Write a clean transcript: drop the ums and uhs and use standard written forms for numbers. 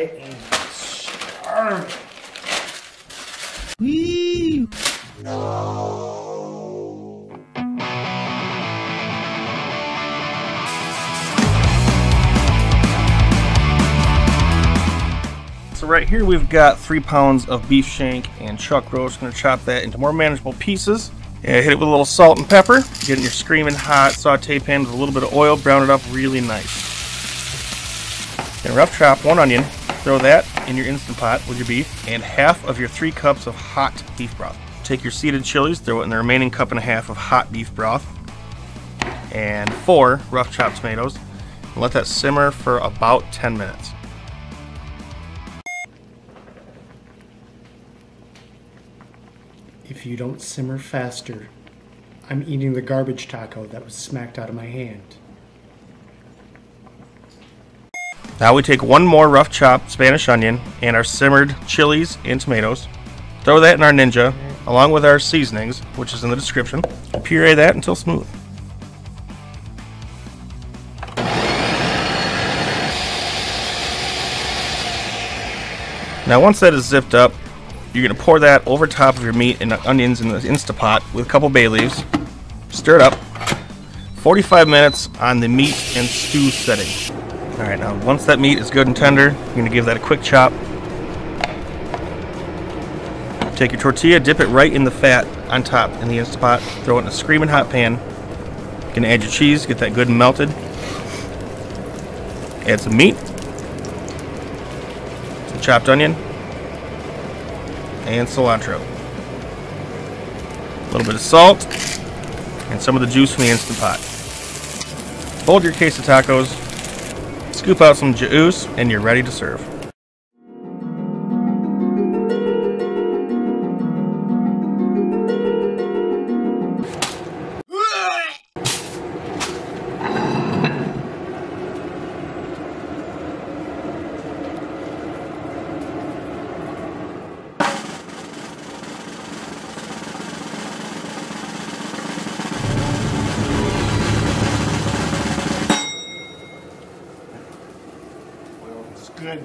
am starving. Whee! So right here we've got 3 pounds of beef shank and chuck roast. I'm going to chop that into more manageable pieces. And hit it with a little salt and pepper. Get it in your screaming hot saute pan with a little bit of oil. Brown it up really nice. Then rough chop 1 onion. Throw that in your Insta-Pot with your beef. And half of your 3 cups of hot beef broth. Take your seeded chilies. Throw it in the remaining 1.5 cups of hot beef broth. And 4 rough chopped tomatoes. And let that simmer for about 10 minutes. If you don't simmer faster, I'm eating the garbage taco that was smacked out of my hand. Now we take 1 more rough chopped Spanish onion and our simmered chilies and tomatoes. Throw that in our Ninja, along with our seasonings, which is in the description. Puree that until smooth. Now once that is zipped up, you're going to pour that over top of your meat and onions in the Insta-Pot with a couple bay leaves. Stir it up. 45 minutes on the meat and stew setting. Alright, now once that meat is good and tender, you're going to give that a quick chop. Take your tortilla, dip it right in the fat on top in the Insta-Pot. Throw it in a screaming hot pan. You're going to add your cheese, get that good and melted. Add some meat. Some chopped onion. And cilantro. A little bit of salt and some of the juice from the Insta-Pot. Fold your quesatacos, scoop out some juice, and you're ready to serve. Good.